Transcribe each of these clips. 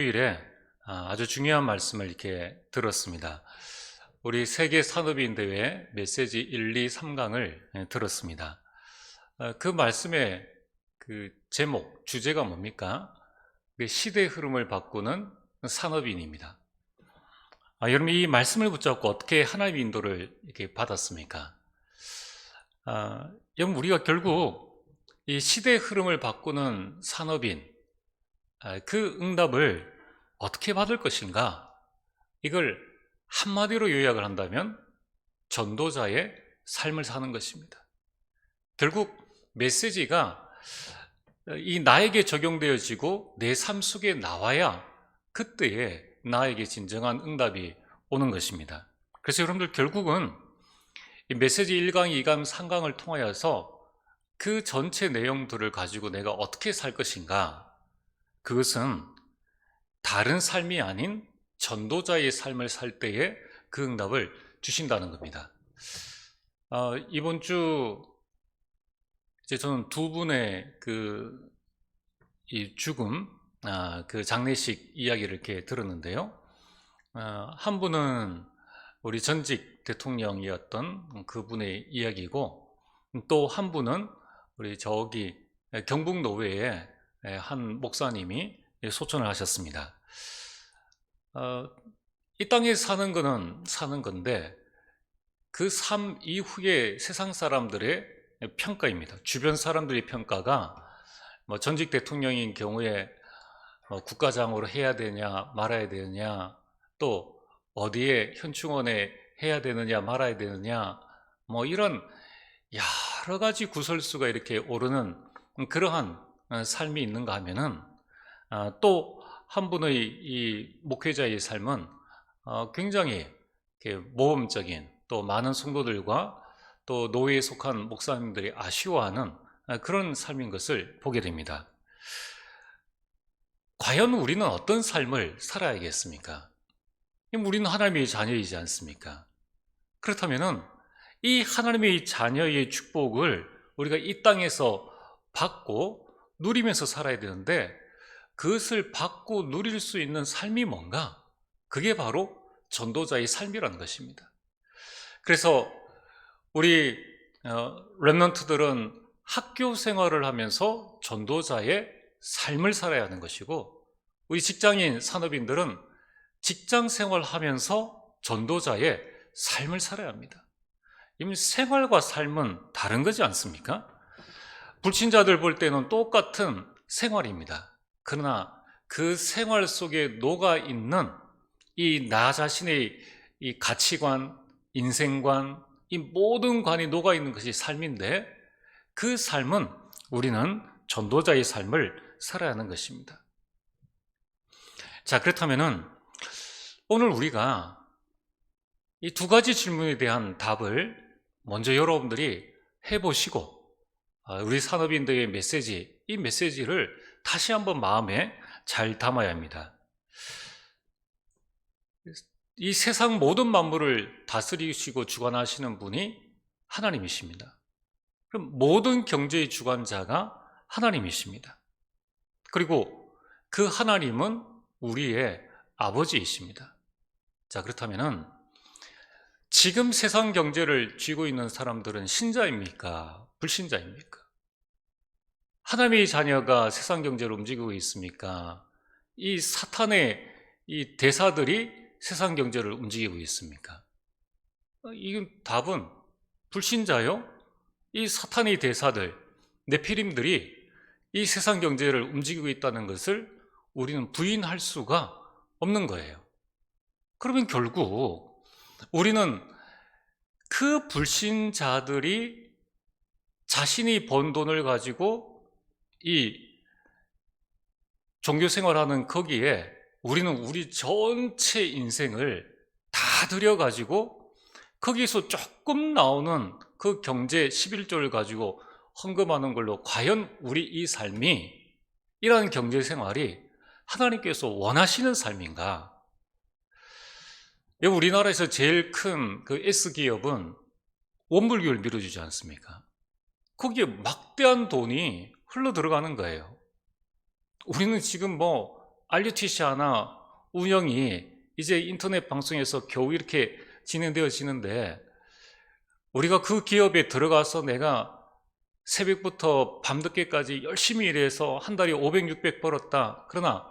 일에 아주 중요한 말씀을 이렇게 들었습니다. 우리 세계 산업인 대회 메시지 1, 2, 3강을 들었습니다. 그 말씀의 그 제목, 주제가 뭡니까? 시대 흐름을 바꾸는 산업인입니다. 여러분, 이 말씀을 붙잡고 어떻게 하나님의 인도를 이렇게 받았습니까? 여러분, 우리가 결국 이 시대 흐름을 바꾸는 산업인, 그 응답을 어떻게 받을 것인가? 이걸 한마디로 요약을 한다면 전도자의 삶을 사는 것입니다. 결국 메시지가 이 나에게 적용되어지고 내 삶 속에 나와야 그때에 나에게 진정한 응답이 오는 것입니다. 그래서 여러분들 결국은 이 메시지 1강, 2강, 3강을 통하여서 그 전체 내용들을 가지고 내가 어떻게 살 것인가? 그것은 다른 삶이 아닌 전도자의 삶을 살 때에 그 응답을 주신다는 겁니다. 이번 주 이제 저는 두 분의 이 죽음, 그 장례식 이야기를 이렇게 들었는데요. 한 분은 우리 전직 대통령이었던 그분의 이야기고, 또 한 분은 우리 저기 경북 노회의 한 목사님이 소천을 하셨습니다. 이 땅에 사는 거는 사는 건데 그 삶 이후에 세상 사람들의 평가입니다. 주변 사람들의 평가가 전직 대통령인 경우에 국가장으로 해야 되냐 말아야 되느냐, 또 어디에 현충원에 해야 되느냐 말아야 되느냐, 이런 여러 가지 구설수가 이렇게 오르는 그러한 삶이 있는가 하면은, 또 한 분의 이 목회자의 삶은 굉장히 모험적인, 또 많은 성도들과 또 노예에 속한 목사님들이 아쉬워하는 그런 삶인 것을 보게 됩니다. 과연 우리는 어떤 삶을 살아야겠습니까? 우리는 하나님의 자녀이지 않습니까? 그렇다면은 이 하나님의 자녀의 축복을 우리가 이 땅에서 받고 누리면서 살아야 되는데, 그것을 받고 누릴 수 있는 삶이 뭔가? 그게 바로 전도자의 삶이라는 것입니다. 그래서 우리 렘넌트들은 학교 생활을 하면서 전도자의 삶을 살아야 하는 것이고, 우리 직장인 산업인들은 직장 생활하면서 전도자의 삶을 살아야 합니다. 이미 생활과 삶은 다른 거지 않습니까? 불신자들 볼 때는 똑같은 생활입니다. 그러나 그 생활 속에 녹아있는 이 나 자신의 이 가치관, 인생관, 이 모든 관이 녹아있는 것이 삶인데, 그 삶은 우리는 전도자의 삶을 살아야 하는 것입니다. 자, 그렇다면은 오늘 우리가 이 두 가지 질문에 대한 답을 먼저 여러분들이 해보시고, 우리 산업인들의 메시지, 이 메시지를 다시 한번 마음에 잘 담아야 합니다. 이 세상 모든 만물을 다스리시고 주관하시는 분이 하나님이십니다. 그럼 모든 경제의 주관자가 하나님이십니다. 그리고 그 하나님은 우리의 아버지이십니다. 자, 그렇다면은 지금 세상 경제를 쥐고 있는 사람들은 신자입니까? 불신자입니까? 하나님의 자녀가 세상 경제를 움직이고 있습니까? 이 사탄의 이 대사들이 세상 경제를 움직이고 있습니까? 이건 답은 불신자요. 이 사탄의 대사들, 네피림들이 이 세상 경제를 움직이고 있다는 것을 우리는 부인할 수가 없는 거예요. 그러면 결국 우리는 그 불신자들이 자신이 번 돈을 가지고 이 종교생활하는 거기에 우리는 우리 전체 인생을 다 들여가지고 거기서 조금 나오는 그 경제 11조를 가지고 헌금하는 걸로 과연 우리 이 삶이, 이러한 경제생활이 하나님께서 원하시는 삶인가? 우리나라에서 제일 큰 그 S기업은 원불교를 밀어주지 않습니까? 거기에 막대한 돈이 흘러 들어가는 거예요. 우리는 지금 RUTC 하나 운영이 이제 인터넷 방송에서 겨우 이렇게 진행되어지는데, 우리가 그 기업에 들어가서 내가 새벽부터 밤늦게까지 열심히 일해서 한 달에 500, 600 벌었다. 그러나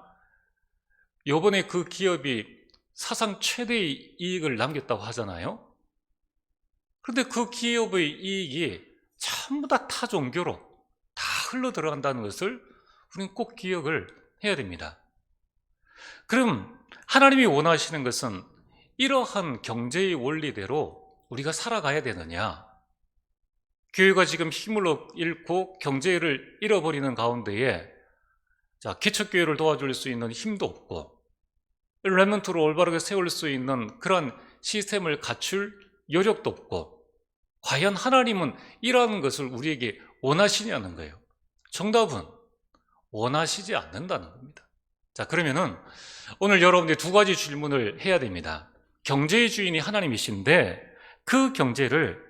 요번에 그 기업이 사상 최대의 이익을 남겼다고 하잖아요. 그런데 그 기업의 이익이 전부 다 타종교로 다 흘러 들어간다는 것을 우리는 꼭 기억을 해야 됩니다. 그럼 하나님이 원하시는 것은 이러한 경제의 원리대로 우리가 살아가야 되느냐? 교회가 지금 힘을 잃고 경제를 잃어버리는 가운데에 기초교회를 도와줄 수 있는 힘도 없고 렘넌트로 올바르게 세울 수 있는 그런 시스템을 갖출 여력도 없고, 과연 하나님은 이러한 것을 우리에게 원하시냐는 거예요. 정답은 원하시지 않는다는 겁니다. 그러면은 오늘 여러분들이 두 가지 질문을 해야 됩니다. 경제의 주인이 하나님이신데 그 경제를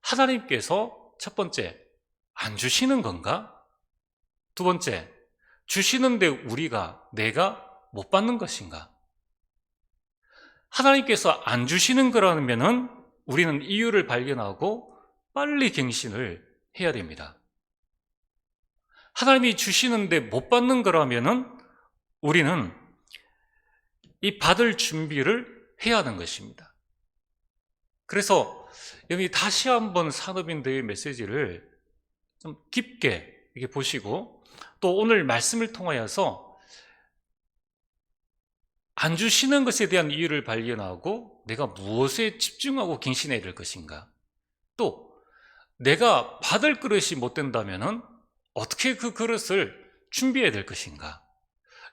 하나님께서 첫 번째, 안 주시는 건가? 두 번째, 주시는데 내가 못 받는 것인가? 하나님께서 안 주시는 거라면은 우리는 이유를 발견하고 빨리 갱신을 해야 됩니다. 하나님이 주시는데 못 받는 거라면은 우리는 이 받을 준비를 해야 하는 것입니다. 그래서 여기 다시 한번 산업인대의 메시지를 좀 깊게 이렇게 보시고, 또 오늘 말씀을 통하여서 안 주시는 것에 대한 이유를 발견하고 내가 무엇에 집중하고 갱신해야 될 것인가, 또 내가 받을 그릇이 못 된다면 어떻게 그 그릇을 준비해야 될 것인가,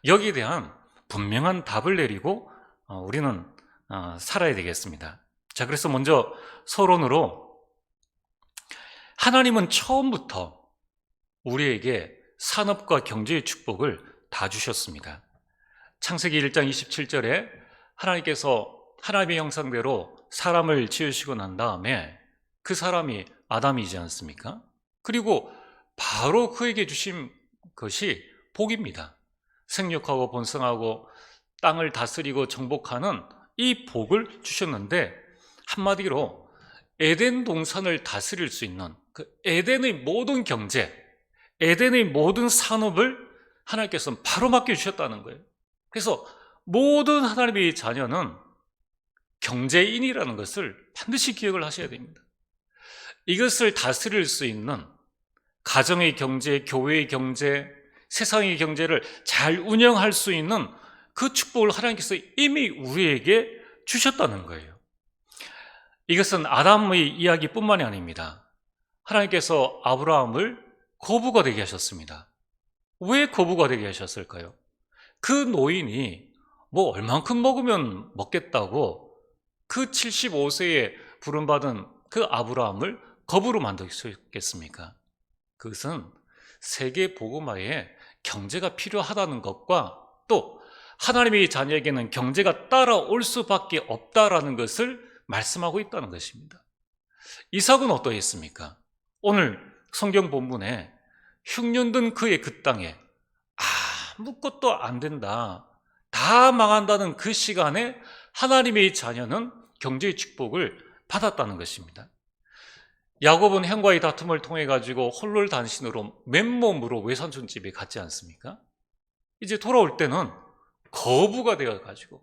여기에 대한 분명한 답을 내리고 우리는 살아야 되겠습니다. 그래서 먼저 서론으로, 하나님은 처음부터 우리에게 산업과 경제의 축복을 다 주셨습니다. 창세기 1장 27절에 하나님께서 하나님의 형상대로 사람을 지으시고 난 다음에 그 사람이 아담이지 않습니까? 그리고 바로 그에게 주신 것이 복입니다. 생육하고 번성하고 땅을 다스리고 정복하는 이 복을 주셨는데, 한마디로 에덴 동산을 다스릴 수 있는 그 에덴의 모든 경제, 에덴의 모든 산업을 하나님께서는 바로 맡겨주셨다는 거예요. 그래서 모든 하나님의 자녀는 경제인이라는 것을 반드시 기억을 하셔야 됩니다. 이것을 다스릴 수 있는 가정의 경제, 교회의 경제, 세상의 경제를 잘 운영할 수 있는 그 축복을 하나님께서 이미 우리에게 주셨다는 거예요. 이것은 아담의 이야기뿐만이 아닙니다. 하나님께서 아브라함을 거부가 되게 하셨습니다. 왜 거부가 되게 하셨을까요? 그 노인이 얼만큼 먹으면 먹겠다고 그 75세에 부름받은 그 아브라함을 거부로 만드셨겠습니까? 그것은 세계 복음화에 경제가 필요하다는 것과, 또 하나님의 자녀에게는 경제가 따라올 수밖에 없다라는 것을 말씀하고 있다는 것입니다. 이삭은 어떠했습니까? 오늘 성경 본문에 흉년 든 그의 그 땅에 아무것도 안 된다, 다 망한다는 그 시간에 하나님의 자녀는 경제의 축복을 받았다는 것입니다. 야곱은 형과의 다툼을 통해 가지고 홀롤단신으로 맨몸으로 외삼촌 집에 갔지 않습니까? 이제 돌아올 때는 거부가 되어 가지고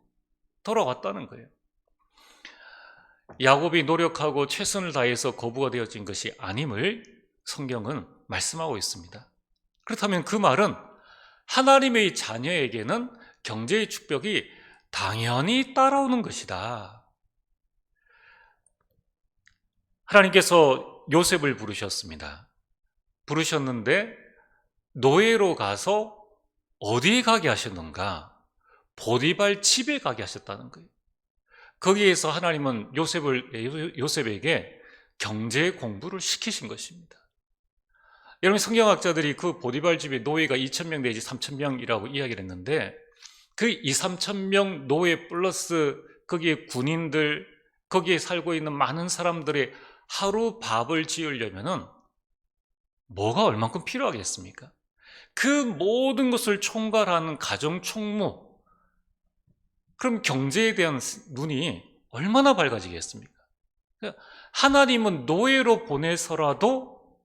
돌아왔다는 거예요. 야곱이 노력하고 최선을 다해서 거부가 되어진 것이 아님을 성경은 말씀하고 있습니다. 그렇다면 그 말은 하나님의 자녀에게는 경제의 축복이 당연히 따라오는 것이다. 하나님께서 요셉을 부르셨습니다. 부르셨는데 노예로 가서 어디에 가게 하셨는가? 보디발 집에 가게 하셨다는 거예요. 거기에서 하나님은 요셉에게 경제 공부를 시키신 것입니다. 여러분, 성경학자들이 그 보디발 집의 노예가 2,000명 내지 3,000명이라고 이야기를 했는데, 그 2,000~3,000명 노예 플러스 거기에 군인들, 거기에 살고 있는 많은 사람들의 하루 밥을 지으려면은 뭐가 얼만큼 필요하겠습니까? 그 모든 것을 총괄하는 가정 총무, 그럼 경제에 대한 눈이 얼마나 밝아지겠습니까? 하나님은 노예로 보내서라도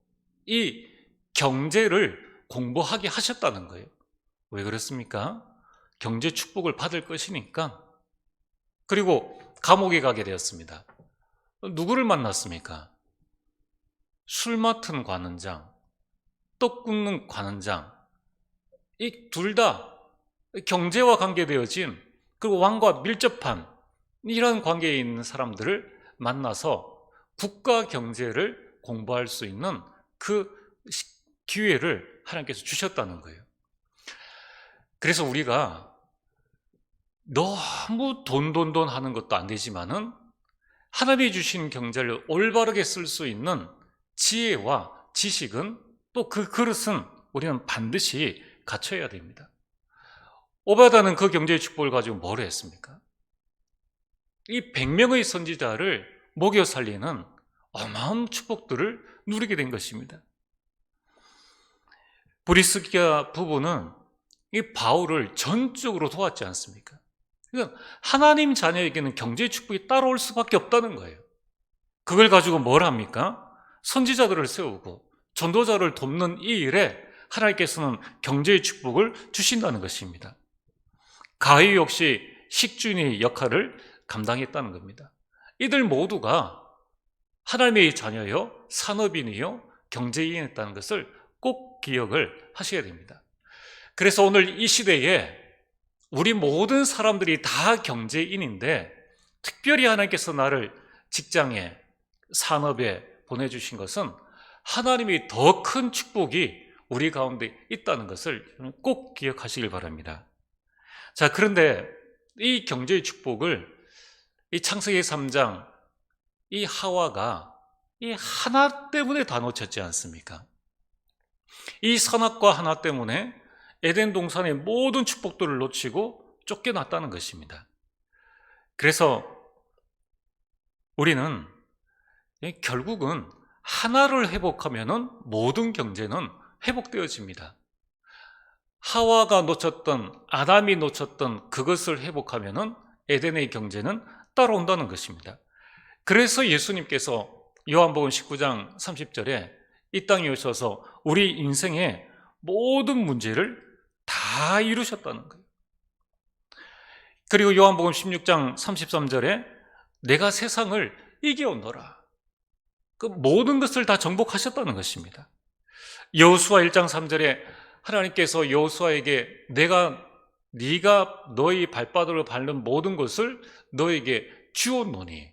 이 경제를 공부하게 하셨다는 거예요. 왜 그렇습니까? 경제 축복을 받을 것이니까. 그리고 감옥에 가게 되었습니다. 누구를 만났습니까? 술 맡은 관원장, 떡 굽는 관원장, 이 둘 다 경제와 관계되어진, 그리고 왕과 밀접한 이런 관계에 있는 사람들을 만나서 국가 경제를 공부할 수 있는 그 기회를 하나님께서 주셨다는 거예요. 그래서 우리가 너무 돈 하는 것도 안 되지만은 하나님이 주신 경제를 올바르게 쓸 수 있는 지혜와 지식은, 또 그 그릇은 우리는 반드시 갖춰야 됩니다. 오바다는 그 경제의 축복을 가지고 뭘 했습니까? 이 100명의 선지자를 먹여 살리는 어마어마한 축복들을 누리게 된 것입니다. 브리스기아 부부는 이 바울을 전적으로 도왔지 않습니까? 그러니까 하나님 자녀에게는 경제의 축복이 따라올 수밖에 없다는 거예요. 그걸 가지고 뭘 합니까? 선지자들을 세우고 전도자를 돕는 이 일에 하나님께서는 경제의 축복을 주신다는 것입니다. 가히 역시 식주인의 역할을 감당했다는 겁니다. 이들 모두가 하나님의 자녀요, 산업인이요, 경제인이었다는 것을 꼭 기억을 하셔야 됩니다. 그래서 오늘 이 시대에 우리 모든 사람들이 다 경제인인데, 특별히 하나님께서 나를 직장에, 산업에 보내주신 것은 하나님이 더 큰 축복이 우리 가운데 있다는 것을 꼭 기억하시길 바랍니다. 자, 그런데 이 경제의 축복을 이 창세기 3장 이 하와가 이 하나 때문에 다 놓쳤지 않습니까? 이 선악과 하나 때문에 에덴 동산의 모든 축복들을 놓치고 쫓겨났다는 것입니다. 그래서 우리는 결국은 하나를 회복하면은 모든 경제는 회복되어집니다. 하와가 놓쳤던, 아담이 놓쳤던 그것을 회복하면은 에덴의 경제는 따라온다는 것입니다. 그래서 예수님께서 요한복음 19장 30절에 이 땅에 오셔서 우리 인생의 모든 문제를 다 이루셨다는 거예요. 그리고 요한복음 16장 33절에 내가 세상을 이겨오노라, 그 모든 것을 다 정복하셨다는 것입니다. 여호수아 1장 3절에 하나님께서 여호수아에게 네가 너희 발바닥으로 밟는 모든 것을 너에게 주었노니,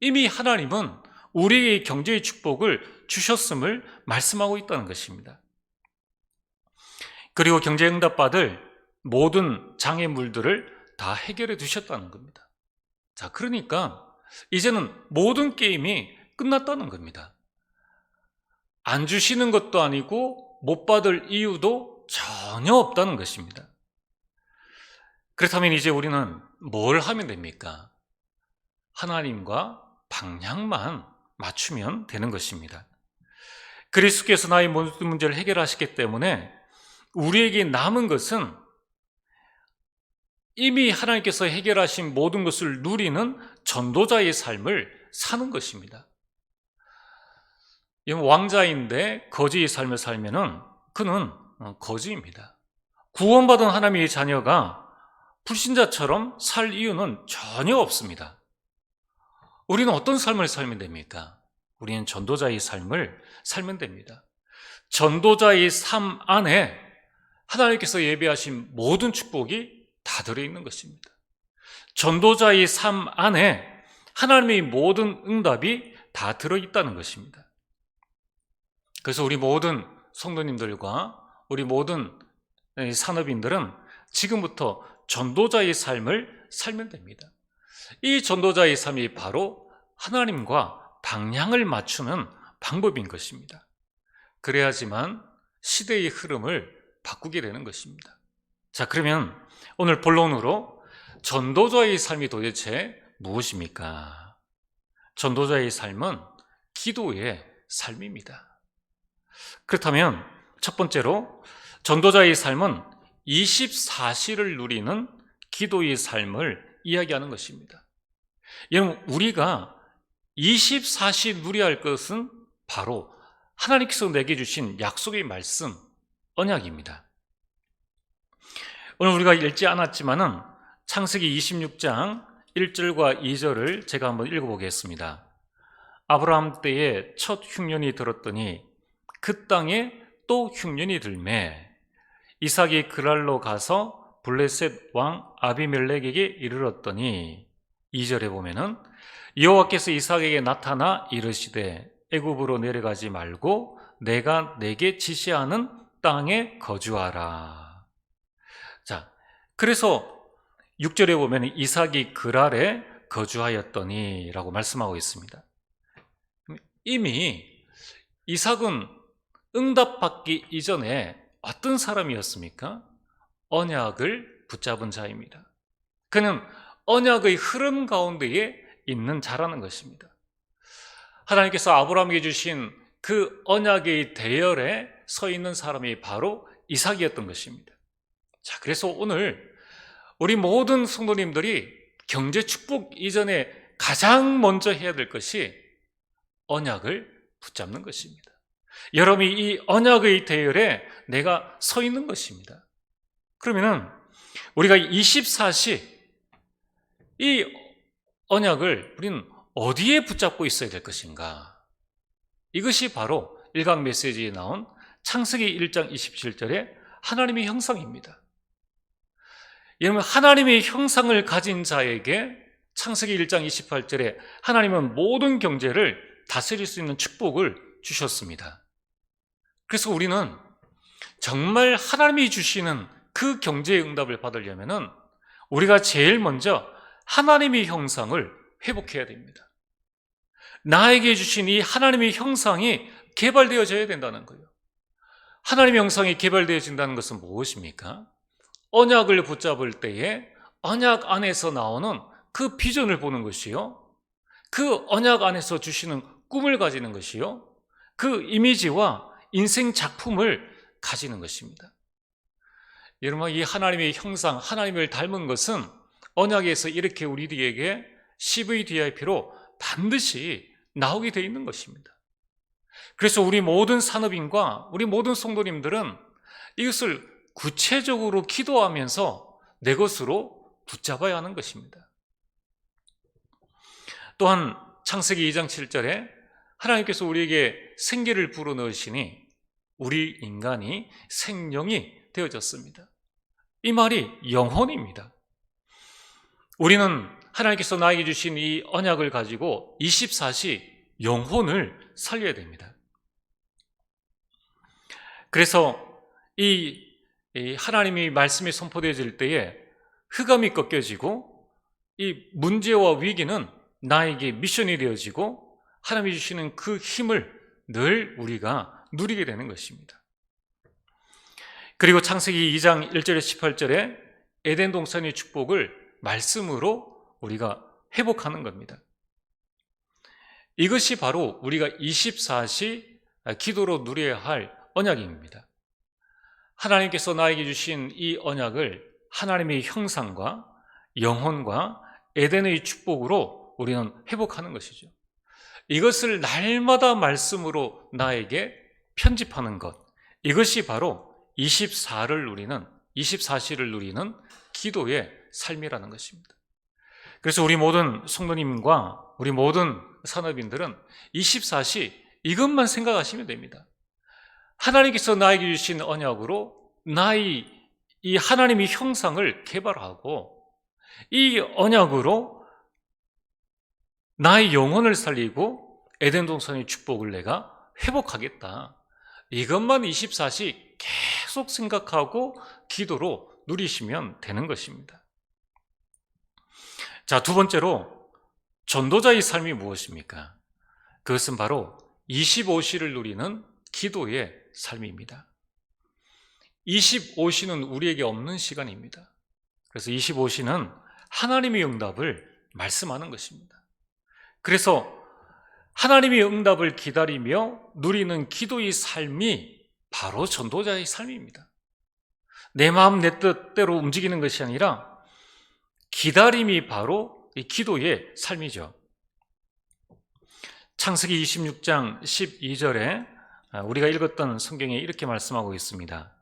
이미 하나님은 우리의 경제의 축복을 주셨음을 말씀하고 있다는 것입니다. 그리고 경제 응답받을 모든 장애물들을 다 해결해 두셨다는 겁니다. 자, 그러니까 이제는 모든 게임이 끝났다는 겁니다. 안 주시는 것도 아니고 못 받을 이유도 전혀 없다는 것입니다. 그렇다면 이제 우리는 뭘 하면 됩니까? 하나님과 방향만 맞추면 되는 것입니다. 그리스도께서 나의 모든 문제를 해결하시기 때문에 우리에게 남은 것은 이미 하나님께서 해결하신 모든 것을 누리는 전도자의 삶을 사는 것입니다. 왕자인데 거지의 삶을 살면은 그는 거지입니다. 구원받은 하나님의 자녀가 불신자처럼 살 이유는 전혀 없습니다. 우리는 어떤 삶을 살면 됩니까? 우리는 전도자의 삶을 살면 됩니다. 전도자의 삶 안에 하나님께서 예비하신 모든 축복이 다 들어있는 것입니다. 전도자의 삶 안에 하나님의 모든 응답이 다 들어있다는 것입니다. 그래서 우리 모든 성도님들과 우리 모든 산업인들은 지금부터 전도자의 삶을 살면 됩니다. 이 전도자의 삶이 바로 하나님과 방향을 맞추는 방법인 것입니다. 그래야지만 시대의 흐름을 바꾸게 되는 것입니다. 자, 그러면 오늘 본론으로 전도자의 삶이 도대체 무엇입니까? 전도자의 삶은 기도의 삶입니다. 그렇다면 첫 번째로 전도자의 삶은 24시를 누리는 기도의 삶을 이야기하는 것입니다. 여러분, 우리가 24시 누려야 할 것은 바로 하나님께서 내게 주신 약속의 말씀, 언약입니다. 오늘 우리가 읽지 않았지만은 창세기 26장 1절과 2절을 제가 한번 읽어보겠습니다. 아브라함 때에 첫 흉년이 들었더니 그 땅에 또 흉년이 들매 이삭이 그랄로 가서 블레셋 왕 아비멜렉에게 이르렀더니 2절에 보면은 여호와께서 이삭에게 나타나 이르시되 애굽으로 내려가지 말고 내가 내게 지시하는 땅에 거주하라. 자, 그래서 6절에 보면 이삭이 그랄에 거주하였더니 라고 말씀하고 있습니다. 이미 이삭은 응답받기 이전에 어떤 사람이었습니까? 언약을 붙잡은 자입니다. 그는 언약의 흐름 가운데에 있는 자라는 것입니다. 하나님께서 아브라함에게 주신 그 언약의 대열에 서 있는 사람이 바로 이삭이었던 것입니다. 자, 그래서 오늘 우리 모든 성도님들이 경제 축복 이전에 가장 먼저 해야 될 것이 언약을 붙잡는 것입니다. 여러분이 이 언약의 대열에 내가 서 있는 것입니다. 그러면은 우리가 24시 이 언약을 우리는 어디에 붙잡고 있어야 될 것인가? 이것이 바로 일강 메시지에 나온 창세기 1장 27절의 하나님의 형상입니다. 여러분, 하나님의 형상을 가진 자에게 창세기 1장 28절에 하나님은 모든 경제를 다스릴 수 있는 축복을 주셨습니다. 그래서 우리는 정말 하나님이 주시는 그 경제의 응답을 받으려면 우리가 제일 먼저 하나님의 형상을 회복해야 됩니다. 나에게 주신 이 하나님의 형상이 개발되어져야 된다는 거예요. 하나님의 형상이 개발되어진다는 것은 무엇입니까? 언약을 붙잡을 때에 언약 안에서 나오는 그 비전을 보는 것이요, 그 언약 안에서 주시는 꿈을 가지는 것이요, 그 이미지와 인생 작품을 가지는 것입니다. 여러분, 이 하나님의 형상, 하나님을 닮은 것은 언약에서 이렇게 우리에게 CVDIP로 반드시 나오게 되어 있는 것입니다. 그래서 우리 모든 산업인과 우리 모든 성도님들은 이것을 구체적으로 기도하면서 내 것으로 붙잡아야 하는 것입니다. 또한 창세기 2장 7절에 하나님께서 우리에게 생기를 불어넣으시니 우리 인간이 생명이 되어졌습니다. 이 말이 영혼입니다. 우리는 하나님께서 나에게 주신 이 언약을 가지고 24시 영혼을 살려야 됩니다. 그래서 이 하나님의 말씀이 선포되어질 때에 흑암이 꺾여지고 이 문제와 위기는 나에게 미션이 되어지고 하나님이 주시는 그 힘을 늘 우리가 누리게 되는 것입니다. 그리고 창세기 2장 1절에 18절에 에덴 동산의 축복을 말씀으로 우리가 회복하는 겁니다. 이것이 바로 우리가 24시 기도로 누려야 할 언약입니다. 하나님께서 나에게 주신 이 언약을 하나님의 형상과 영혼과 에덴의 축복으로 우리는 회복하는 것이죠. 이것을 날마다 말씀으로 나에게 편집하는 것, 이것이 바로 24시를 누리는 기도의 삶이라는 것입니다. 그래서 우리 모든 성도님과 우리 모든 산업인들은 24시 이것만 생각하시면 됩니다. 하나님께서 나에게 주신 언약으로 나의 이 하나님의 형상을 개발하고 이 언약으로 나의 영혼을 살리고 에덴 동산의 축복을 내가 회복하겠다. 이것만 24시 계속 생각하고 기도로 누리시면 되는 것입니다. 자, 두 번째로 전도자의 삶이 무엇입니까? 그것은 바로 25시를 누리는 기도의 삶입니다. 25시는 우리에게 없는 시간입니다. 그래서 25시는 하나님의 응답을 말씀하는 것입니다. 그래서 하나님의 응답을 기다리며 누리는 기도의 삶이 바로 전도자의 삶입니다. 내 마음 내 뜻대로 움직이는 것이 아니라 기다림이 바로 이 기도의 삶이죠. 창세기 26장 12절에 우리가 읽었던 성경에 이렇게 말씀하고 있습니다.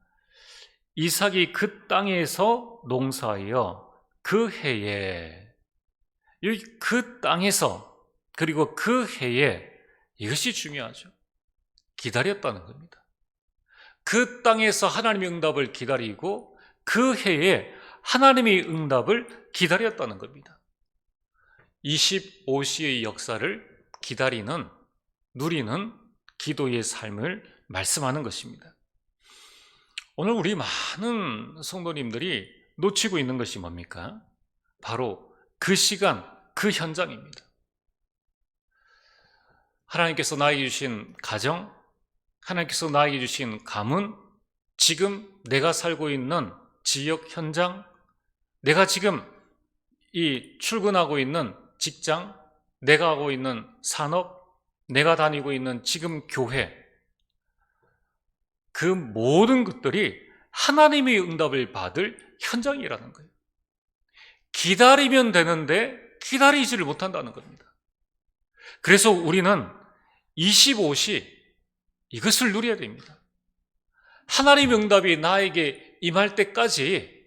이삭이 그 땅에서 농사하여 그 해에, 그 땅에서 그리고 그 해에, 이것이 중요하죠. 기다렸다는 겁니다. 그 땅에서 하나님의 응답을 기다리고 그 해에 하나님의 응답을 기다렸다는 겁니다. 25시의 역사를 기다리는, 누리는 기도의 삶을 말씀하는 것입니다. 오늘 우리 많은 성도님들이 놓치고 있는 것이 뭡니까? 바로 그 시간, 그 현장입니다. 하나님께서 나에게 주신 가정, 하나님께서 나에게 주신 가문, 지금 내가 살고 있는 지역 현장, 내가 지금 이 출근하고 있는 직장, 내가 하고 있는 산업, 내가 다니고 있는 지금 교회, 그 모든 것들이 하나님의 응답을 받을 현장이라는 거예요. 기다리면 되는데 기다리지를 못한다는 겁니다. 그래서 우리는 25시 이것을 누려야 됩니다. 하나님의 응답이 나에게 임할 때까지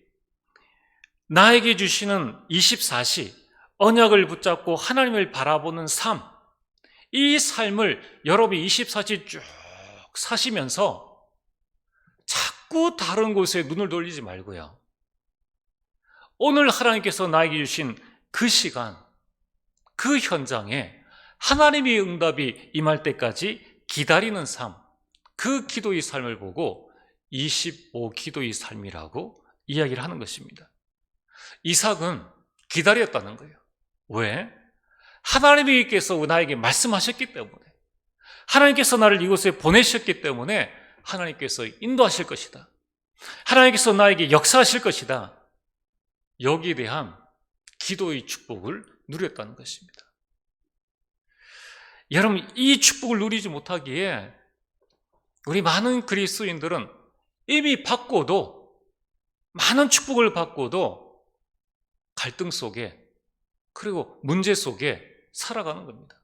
나에게 주시는 24시, 언약을 붙잡고 하나님을 바라보는 삶, 이 삶을 여러분이 24시 쭉 사시면서 자꾸 다른 곳에 눈을 돌리지 말고요. 오늘 하나님께서 나에게 주신 그 시간, 그 현장에 하나님의 응답이 임할 때까지 기다리는 삶, 그 기도의 삶을 보고 25 기도의 삶이라고 이야기를 하는 것입니다. 이삭은 기다렸다는 거예요. 왜? 하나님께서 나에게 말씀하셨기 때문에, 하나님께서 나를 이곳에 보내셨기 때문에 하나님께서 인도하실 것이다. 하나님께서 나에게 역사하실 것이다. 여기에 대한 기도의 축복을 누렸다는 것입니다. 여러분, 이 축복을 누리지 못하기에 우리 많은 그리스도인들은 이미 받고도, 많은 축복을 받고도 갈등 속에, 그리고 문제 속에 살아가는 겁니다.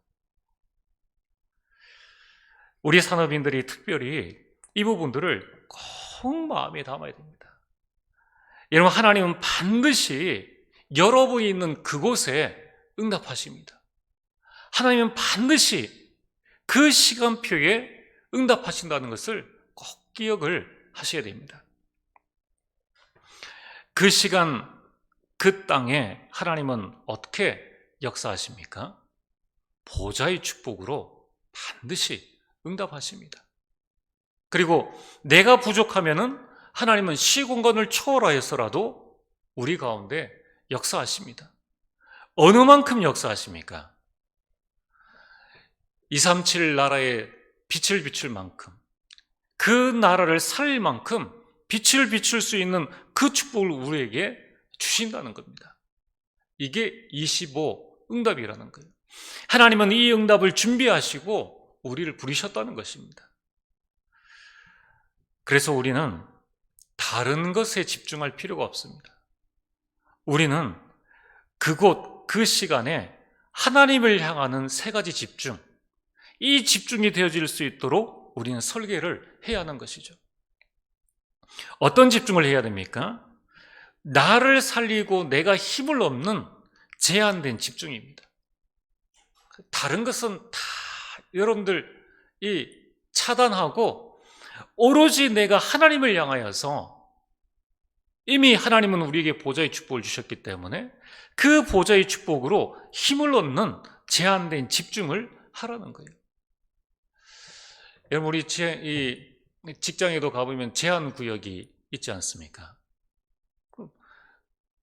우리 산업인들이 특별히 이 부분들을 꼭 마음에 담아야 됩니다. 여러분, 하나님은 반드시 여러분이 있는 그곳에 응답하십니다. 하나님은 반드시 그 시간표에 응답하신다는 것을 꼭 기억을 하셔야 됩니다. 그 시간, 그 땅에 하나님은 어떻게 역사하십니까? 보좌의 축복으로 반드시 응답하십니다. 그리고 내가 부족하면은 하나님은 시공간을 초월하여서라도 우리 가운데 역사하십니다. 어느 만큼 역사하십니까? 237 나라에 빛을 비출 만큼, 그 나라를 살릴 만큼 빛을 비출 수 있는 그 축복을 우리에게 주신다는 겁니다. 이게 25 응답이라는 거예요. 하나님은 이 응답을 준비하시고 우리를 부르셨다는 것입니다. 그래서 우리는 다른 것에 집중할 필요가 없습니다. 우리는 그곳, 그 시간에 하나님을 향하는 세 가지 집중, 이 집중이 되어질 수 있도록 우리는 설계를 해야 하는 것이죠. 어떤 집중을 해야 됩니까? 나를 살리고 내가 힘을 얻는 제한된 집중입니다. 다른 것은 다 여러분들이 차단하고 오로지 내가 하나님을 향하여서, 이미 하나님은 우리에게 보좌의 축복을 주셨기 때문에 그 보좌의 축복으로 힘을 얻는 제한된 집중을 하라는 거예요. 여러분, 우리 직장에도 가보면 제한 구역이 있지 않습니까?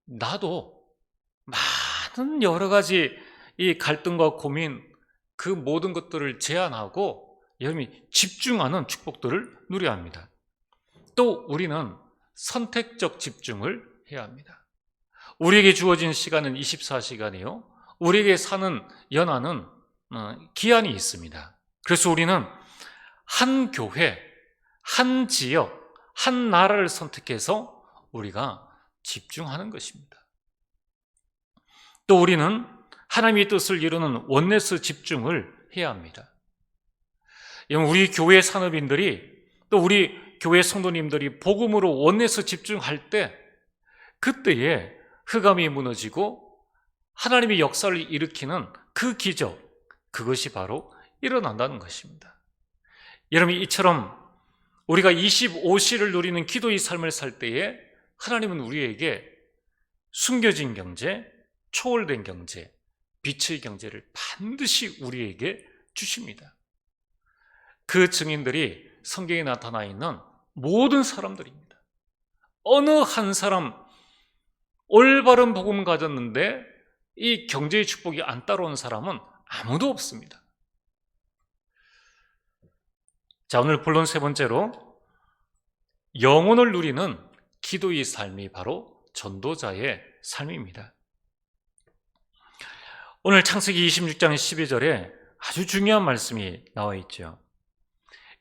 나도 많은 여러 가지 이 갈등과 고민, 그 모든 것들을 제한하고 여러분이 집중하는 축복들을 누려야 합니다. 또 우리는 선택적 집중을 해야 합니다. 우리에게 주어진 시간은 24시간이요. 우리에게 사는 연한은 기한이 있습니다. 그래서 우리는 한 교회, 한 지역, 한 나라를 선택해서 우리가 집중하는 것입니다. 또 우리는 하나님의 뜻을 이루는 원네스 집중을 해야 합니다. 우리 교회 산업인들이 또 우리 교회 성도님들이 복음으로 원네스 집중할 때 그때에 흑암이 무너지고 하나님의 역사를 일으키는 그 기적, 그것이 바로 일어난다는 것입니다. 여러분, 이처럼 우리가 25시를 누리는 기도의 삶을 살 때에 하나님은 우리에게 숨겨진 경제, 초월된 경제, 빛의 경제를 반드시 우리에게 주십니다. 그 증인들이 성경에 나타나 있는 모든 사람들입니다. 어느 한 사람 올바른 복음 가졌는데 이 경제의 축복이 안 따라온 사람은 아무도 없습니다. 자, 오늘 본론 세 번째로 영혼을 누리는 기도의 삶이 바로 전도자의 삶입니다. 오늘 창세기 26장 12절에 아주 중요한 말씀이 나와 있죠.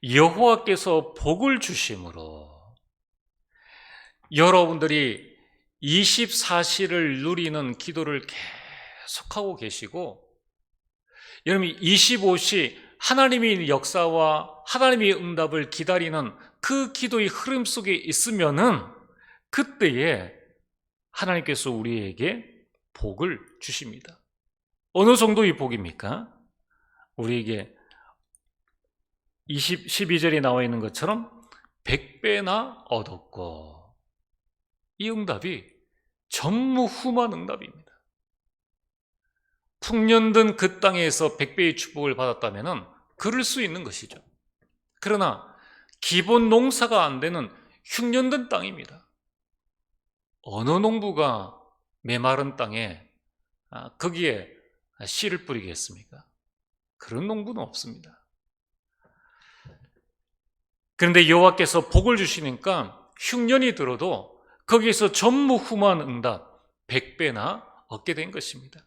여호와께서 복을 주심으로. 여러분들이 24시를 누리는 기도를 계속하고 계시고, 여러분이 25시 하나님의 역사와 하나님의 응답을 기다리는 그 기도의 흐름 속에 있으면은 그때에 하나님께서 우리에게 복을 주십니다. 어느 정도의 복입니까? 우리에게 12절에 나와 있는 것처럼 100배나 얻었고, 이 응답이 전무후무한 응답입니다. 풍년든 그 땅에서 100배의 축복을 받았다면 그럴 수 있는 것이죠. 그러나 기본 농사가 안 되는 흉년된 땅입니다. 어느 농부가 메마른 땅에 거기에 씨를 뿌리겠습니까? 그런 농부는 없습니다. 그런데 여호와께서 복을 주시니까 흉년이 들어도 거기에서 전무후무한 응답 100배나 얻게 된 것입니다.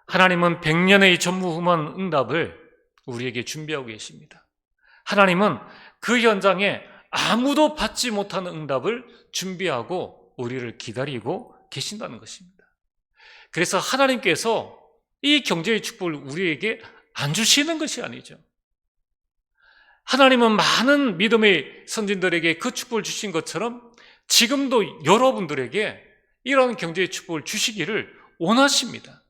하나님은 100년의 전무후무한 응답을 우리에게 준비하고 계십니다. 하나님은 그 현장에 아무도 받지 못하는 응답을 준비하고 우리를 기다리고 계신다는 것입니다. 그래서 하나님께서 이 경제의 축복을 우리에게 안 주시는 것이 아니죠. 하나님은 많은 믿음의 선진들에게 그 축복을 주신 것처럼 지금도 여러분들에게 이러한 경제의 축복을 주시기를 원하십니다.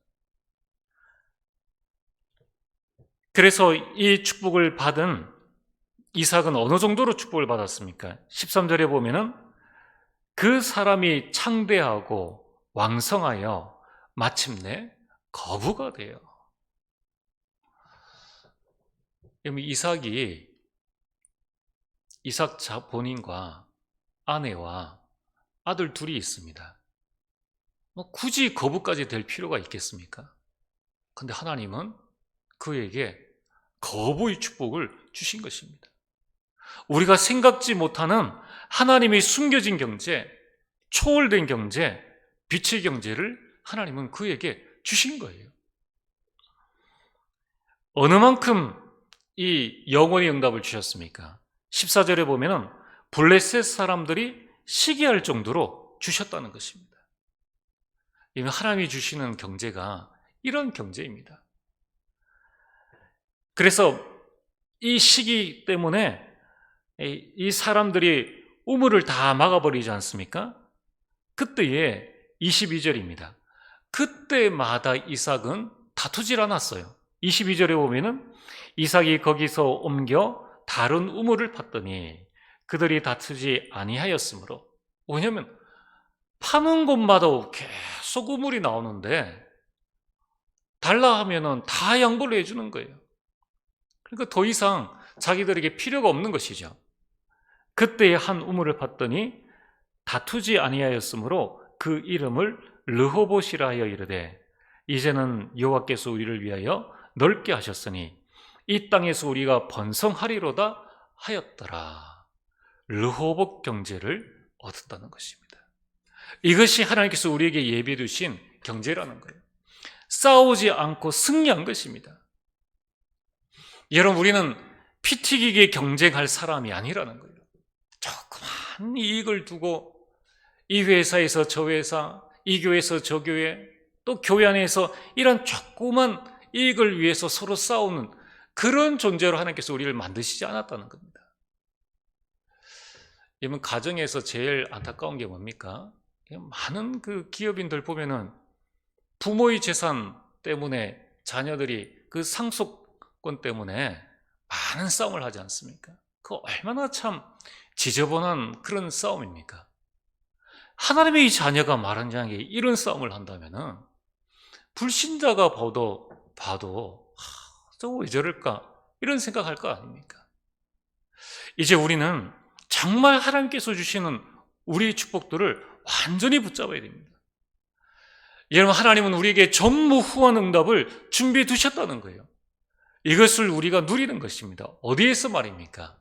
그래서 이 축복을 받은 이삭은 어느 정도로 축복을 받았습니까? 13절에 보면은 그 사람이 창대하고 왕성하여 마침내 거부가 돼요. 이삭 본인과 아내와 아들 둘이 있습니다. 굳이 거부까지 될 필요가 있겠습니까? 그런데 하나님은 그에게 거부의 축복을 주신 것입니다. 우리가 생각지 못하는 하나님의 숨겨진 경제, 초월된 경제, 빛의 경제를 하나님은 그에게 주신 거예요. 어느 만큼 이 영원의 응답을 주셨습니까? 14절에 보면은 블레셋 사람들이 시기할 정도로 주셨다는 것입니다. 이는 하나님이 주시는 경제가 이런 경제입니다. 그래서 이 시기 때문에 이 사람들이 우물을 다 막아버리지 않습니까? 그때에 22절입니다. 그때마다 이삭은 다투질 않았어요. 22절에 보면은 이삭이 거기서 옮겨 다른 우물을 팠더니 그들이 다투지 아니하였으므로. 왜냐하면 파는 곳마다 계속 우물이 나오는데 달라 하면은 다 양보를 해주는 거예요. 그러니까 더 이상 자기들에게 필요가 없는 것이죠. 그때에 한 우물을 팠더니 다투지 아니하였으므로 그 이름을 르호봇이라 하여 이르되, 이제는 여호와께서 우리를 위하여 넓게 하셨으니 이 땅에서 우리가 번성하리로다 하였더라. 르호봇 경제를 얻었다는 것입니다. 이것이 하나님께서 우리에게 예비해 두신 경제라는 거예요. 싸우지 않고 승리한 것입니다. 여러분, 우리는 피 튀기게 경쟁할 사람이 아니라는 거예요. 조그만 많은 이익을 두고 이 회사에서 저 회사, 이 교회에서 저 교회, 또 교회 안에서 이런 조그만 이익을 위해서 서로 싸우는 그런 존재로 하나님께서 우리를 만드시지 않았다는 겁니다. 여러분, 가정에서 제일 안타까운 게 뭡니까? 많은 그 기업인들 보면은 부모의 재산 때문에 자녀들이 그 상속권 때문에 많은 싸움을 하지 않습니까? 그 얼마나 참 지저분한 그런 싸움입니까? 하나님의 자녀가 말한 장에 이런 싸움을 한다면은 불신자가 봐도 저거 왜 저럴까? 이런 생각할 거 아닙니까? 이제 우리는 정말 하나님께서 주시는 우리의 축복들을 완전히 붙잡아야 됩니다. 여러분, 하나님은 우리에게 전무후원 응답을 준비해 두셨다는 거예요. 이것을 우리가 누리는 것입니다. 어디에서 말입니까?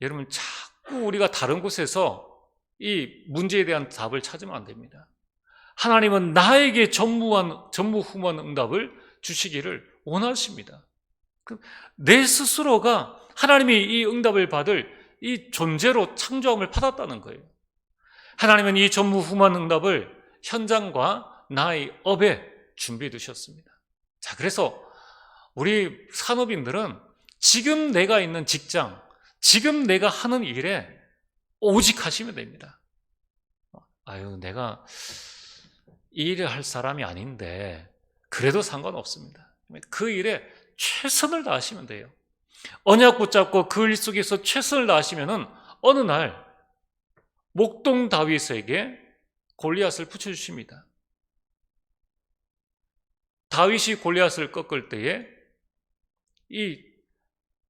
여러분, 자꾸 우리가 다른 곳에서 이 문제에 대한 답을 찾으면 안 됩니다. 하나님은 나에게 전무후원 응답을 주시기를 원하십니다. 내 스스로가 하나님이 이 응답을 받을 이 존재로 창조함을 받았다는 거예요. 하나님은 이 전무후원 응답을 현장과 나의 업에 준비해 두셨습니다. 자, 그래서 우리 산업인들은 지금 내가 있는 직장, 지금 내가 하는 일에 오직 하시면 됩니다. 내가 이 일을 할 사람이 아닌데 그래도 상관없습니다. 그 일에 최선을 다하시면 돼요. 언약 붙잡고 그 일 속에서 최선을 다하시면은 어느 날 목동 다윗에게 골리앗을 붙여주십니다. 다윗이 골리앗을 꺾을 때에 이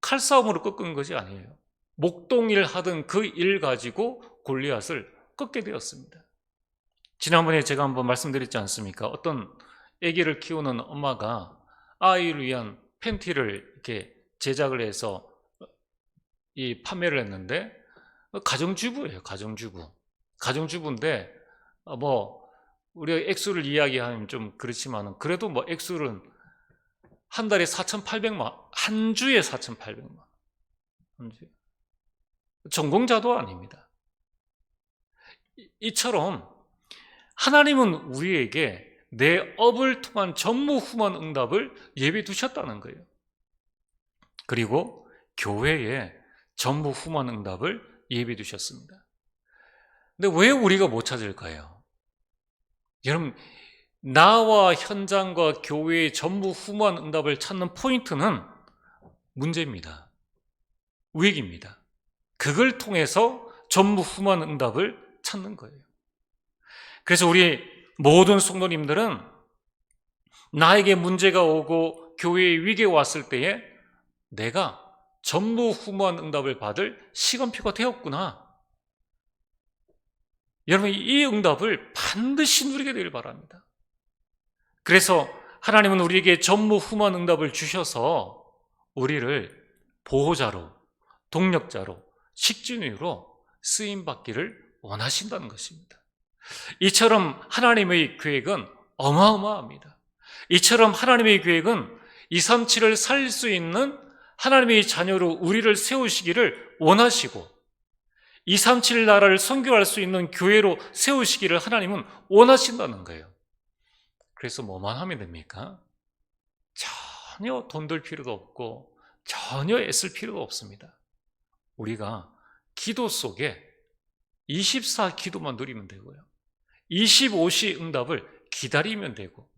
칼싸움으로 꺾은 것이 아니에요. 목동일 하던 그 일 가지고 골리앗을 꺾게 되었습니다. 지난번에 제가 한번 말씀드렸지 않습니까? 어떤 아기를 키우는 엄마가 아이를 위한 팬티를 이렇게 제작을 해서 이 판매를 했는데, 가정주부예요. 가정주부인데 우리가 액수를 이야기하면 좀 그렇지만은 그래도 액수는 한 달에 4,800만, 한 주에 4,800만. 한 주에. 전공자도 아닙니다. 이처럼 하나님은 우리에게 내 업을 통한 전무후원 응답을 예비해 두셨다는 거예요. 그리고 교회에 전무후원 응답을 예비해 두셨습니다. 근데 왜 우리가 못 찾을까요? 여러분, 나와 현장과 교회의 전무후원 응답을 찾는 포인트는 문제입니다. 위기입니다. 그걸 통해서 전무후원 응답을 찾는 거예요. 그래서 우리 모든 성도님들은 나에게 문제가 오고 교회의 위기가 왔을 때에 내가 전무후원 응답을 받을 시간표가 되었구나. 여러분, 이 응답을 반드시 누리게 되길 바랍니다. 그래서 하나님은 우리에게 전무후원 응답을 주셔서 우리를 보호자로, 동력자로, 식진유로 쓰임받기를 원하신다는 것입니다. 이처럼 하나님의 계획은 어마어마합니다. 이처럼 하나님의 계획은 237을 살릴 수 있는 하나님의 자녀로 우리를 세우시기를 원하시고 237 나라를 선교할 수 있는 교회로 세우시기를 하나님은 원하신다는 거예요. 그래서 뭐만 하면 됩니까? 전혀 돈 들 필요도 없고 전혀 애쓸 필요도 없습니다. 우리가 기도 속에 24 기도만 누리면 되고요. 25시 응답을 기다리면 되고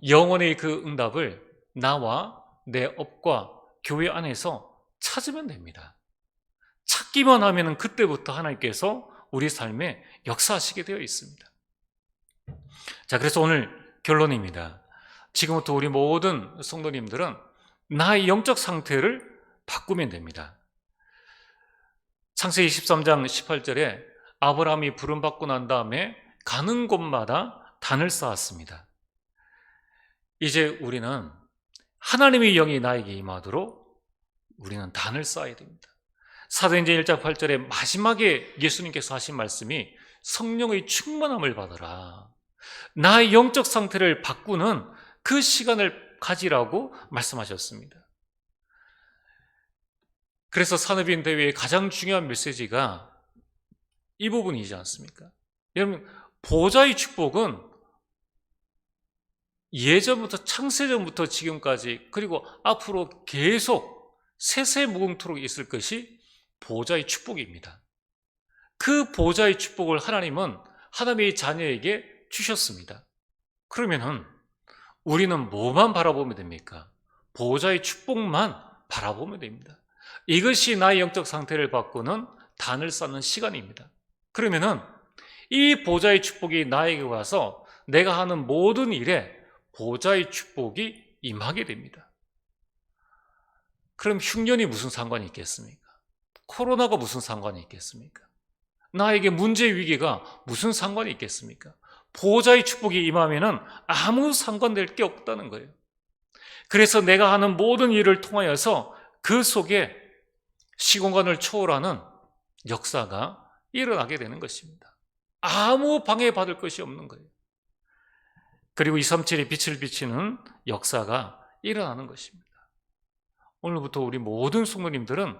영원의 그 응답을 나와 내 업과 교회 안에서 찾으면 됩니다. 찾기만 하면 그때부터 하나님께서 우리 삶에 역사하시게 되어 있습니다. 자, 그래서 오늘 결론입니다. 지금부터 우리 모든 성도님들은 나의 영적 상태를 바꾸면 됩니다. 창세기 23장 18절에 아브라함이 부름받고 난 다음에 가는 곳마다 단을 쌓았습니다. 이제 우리는 하나님의 영이 나에게 임하도록 우리는 단을 쌓아야 됩니다. 사도행전 1장 8절에 마지막에 예수님께서 하신 말씀이 성령의 충만함을 받아라. 나의 영적 상태를 바꾸는 그 시간을 가지라고 말씀하셨습니다. 그래서 산업인 대회의 가장 중요한 메시지가 이 부분이지 않습니까? 여러분, 보좌의 축복은 예전부터 창세전부터 지금까지 그리고 앞으로 계속 세세무궁토록 있을 것이 보좌의 축복입니다. 그 보좌의 축복을 하나님은 하나님의 자녀에게 주셨습니다. 그러면은 우리는 뭐만 바라보면 됩니까? 보좌의 축복만 바라보면 됩니다. 이것이 나의 영적 상태를 바꾸는 단을 쌓는 시간입니다. 그러면은 이 보좌의 축복이 나에게 와서 내가 하는 모든 일에 보좌의 축복이 임하게 됩니다. 그럼 흉년이 무슨 상관이 있겠습니까? 코로나가 무슨 상관이 있겠습니까? 나에게 문제 위기가 무슨 상관이 있겠습니까? 보좌의 축복이 임하면은 아무 상관될 게 없다는 거예요. 그래서 내가 하는 모든 일을 통하여서 그 속에 시공간을 초월하는 역사가 일어나게 되는 것입니다. 아무 방해받을 것이 없는 거예요. 그리고 237이 빛을 비치는 역사가 일어나는 것입니다. 오늘부터 우리 모든 성도님들은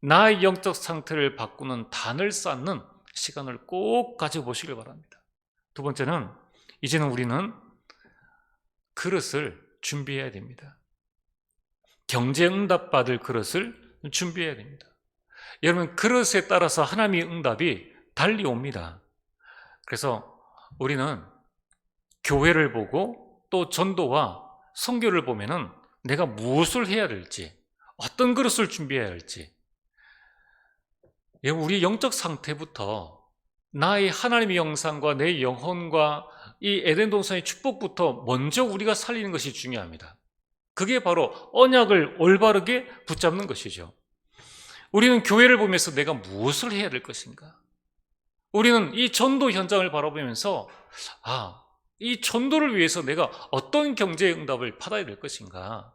나의 영적 상태를 바꾸는 단을 쌓는 시간을 꼭 가져보시길 바랍니다. 두 번째는 이제는 우리는 그릇을 준비해야 됩니다. 경제 응답 받을 그릇을 준비해야 됩니다. 여러분, 그릇에 따라서 하나님의 응답이 달리 옵니다. 그래서 우리는 교회를 보고 또 전도와 선교를 보면은 내가 무엇을 해야 될지, 어떤 그릇을 준비해야 할지, 우리 영적 상태부터 나의 하나님의 형상과 내 영혼과 이 에덴 동산의 축복부터 먼저 우리가 살리는 것이 중요합니다. 그게 바로 언약을 올바르게 붙잡는 것이죠. 우리는 교회를 보면서 내가 무엇을 해야 될 것인가? 우리는 이 전도 현장을 바라보면서 이 전도를 위해서 내가 어떤 경제의 응답을 받아야 될 것인가?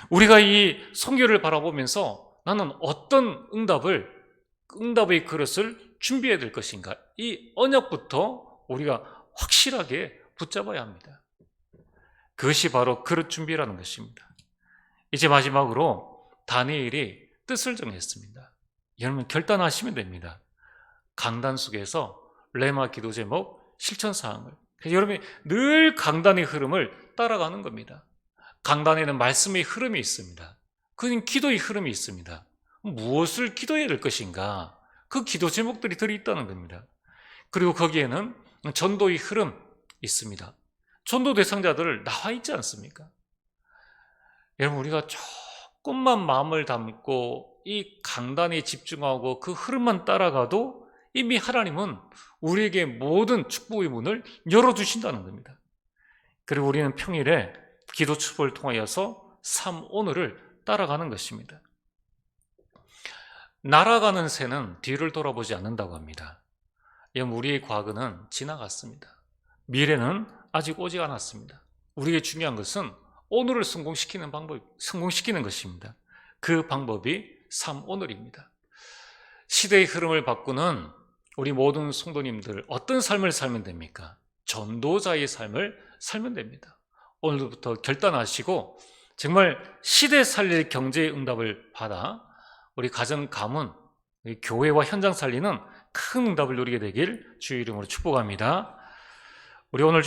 우리가 이 선교를 바라보면서 나는 어떤 응답의 그릇을 준비해야 될 것인가? 이 언약부터 우리가 확실하게 붙잡아야 합니다. 그것이 바로 그릇 준비라는 것입니다. 이제 마지막으로 다니엘이 뜻을 정했습니다. 여러분, 결단하시면 됩니다. 강단 속에서 레마 기도 제목 실천사항을, 여러분이 늘 강단의 흐름을 따라가는 겁니다. 강단에는 말씀의 흐름이 있습니다. 그는 기도의 흐름이 있습니다. 무엇을 기도해야 될 것인가? 그 기도 제목들이 들어있다는 겁니다. 그리고 거기에는 전도의 흐름 있습니다. 전도 대상자들 나와 있지 않습니까? 여러분, 우리가 조금만 마음을 담고 이 강단에 집중하고 그 흐름만 따라가도 이미 하나님은 우리에게 모든 축복의 문을 열어주신다는 겁니다. 그리고 우리는 평일에 기도 첩을 통하여서 삶 오늘을 따라가는 것입니다. 날아가는 새는 뒤를 돌아보지 않는다고 합니다. 우리의 과거는 지나갔습니다. 미래는 아직 오지 않았습니다. 우리에게 중요한 것은 오늘을 성공시키는 것입니다. 그 방법이 삶 오늘입니다. 시대의 흐름을 바꾸는 우리 모든 성도님들, 어떤 삶을 살면 됩니까? 전도자의 삶을 살면 됩니다. 오늘부터 결단하시고 정말 시대 살릴 경제의 응답을 받아 우리 가정, 가문, 우리 교회와 현장 살리는 큰 응답을 누리게 되길 주의 이름으로 축복합니다. 우리 오늘